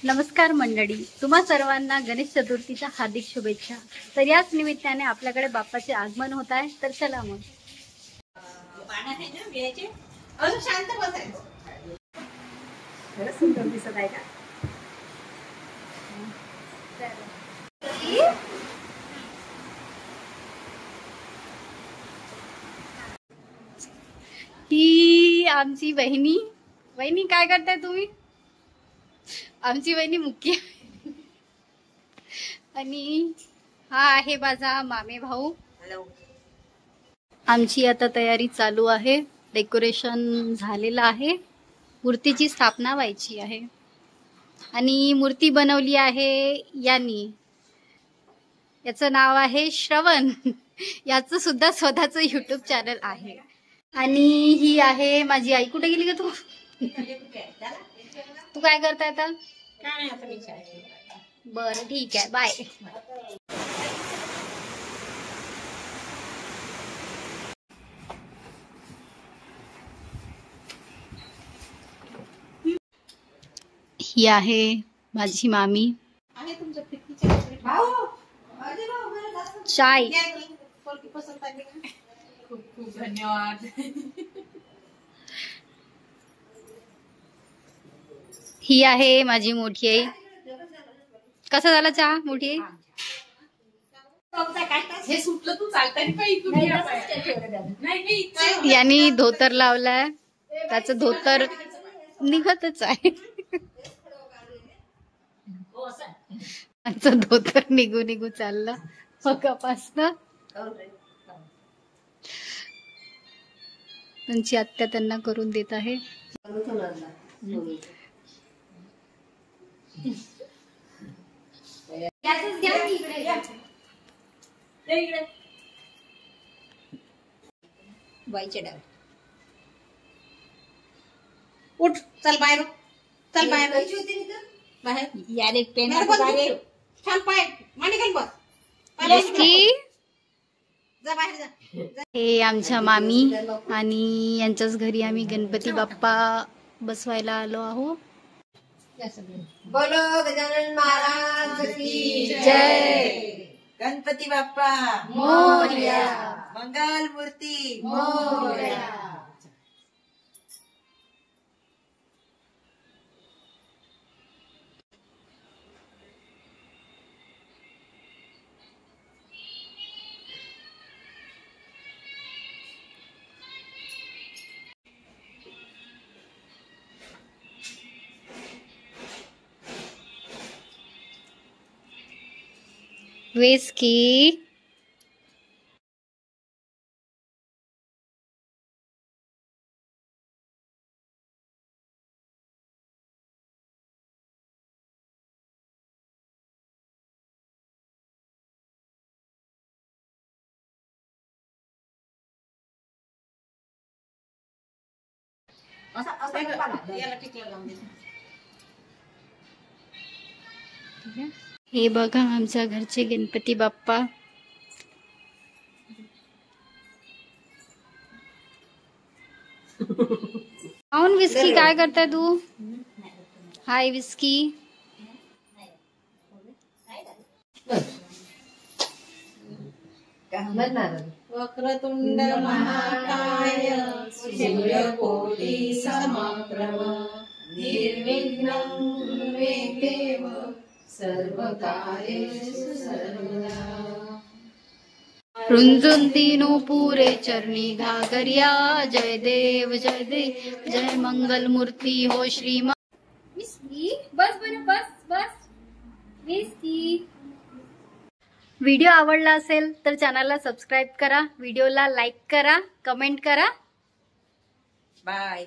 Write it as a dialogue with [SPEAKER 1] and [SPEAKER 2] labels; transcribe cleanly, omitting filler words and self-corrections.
[SPEAKER 1] नमस्कार मंडळी, तुम्हा सर्वांना गणेश चतुर्थीच्या हार्दिक शुभेच्छा। तर याच निमित्ताने आपल्याकडे बाप्पाचे आगमन होत आहे। तर चला मग
[SPEAKER 2] शांत बसायचं।
[SPEAKER 1] खरंच सुंदर दिसत आहे का? ही आमची बहिणी काय करताय तुम्ही? आमची बहिणी मुख्य आणि हा आहे माझा मामे भाऊ।
[SPEAKER 2] हॅलो।
[SPEAKER 1] आमची आता तयारी चालू आहे, डेकोरेशन झालेलं आहे, मूर्तीची स्थापना व्हायची आहे आणि मूर्ती बनवली आहे यांनी। याचं नाव आहे श्रवण। याचं सुद्धा स्वतःचं YouTube चॅनल आहे। आणि ही आहे माझी आई। कुठे गेली ग तू? तू काय करताय आता? बरं ठीक आहे, बाय। ही आहे माझी मामी। चाय
[SPEAKER 2] खूप धन्यवाद।
[SPEAKER 1] ही आहे माझी मोठी आई। कसा झाला चहा मोठी आई?
[SPEAKER 2] हे सुटलं तू चालताना
[SPEAKER 1] यांनी धोतर लावलाय, त्याचं धोतर निघतच आहे। त्याचं धोतर निघू चाललं मगापासनं। त्यांची आत्या त्यांना करून देत आहे।
[SPEAKER 2] बाईचे डाव उठ, चल बाहेर, चल बाहेर बाहेर। यार एक पेन छान पाय मांडी घाल बस। जा बाहेर जा।
[SPEAKER 1] हे आमच्या मामी आणि यांच्याच घरी आम्ही गणपती बाप्पा बसवायला आलो आहो।
[SPEAKER 2] बोलो गजानन महाराज की
[SPEAKER 1] जय।
[SPEAKER 2] गणपती बाप्पा
[SPEAKER 1] मोरया।
[SPEAKER 2] मंगल मूर्ती
[SPEAKER 1] मोरया। whiskey हे बघा आमच्या घरचे गणपती बाप्पा। पाहून विस्की काय करताय तू? हाय विस्की।
[SPEAKER 2] वक्रतुंड महाकाय सूर्यकोटि समप्रभ निर्विघ्नं कुरु मे देव सर्वकार्येषु सर्वदा।
[SPEAKER 1] रुंजून तीनों पूरे चरणी घागरिया, जय देव जय मंगल मूर्ती हो श्रीमान। विस्की बस बरं, बस विस्की। व्हिडिओ आवडला असेल तर चॅनलला सबस्क्राईब करा, व्हिडिओला लाईक करा, कमेंट करा।
[SPEAKER 2] बाय।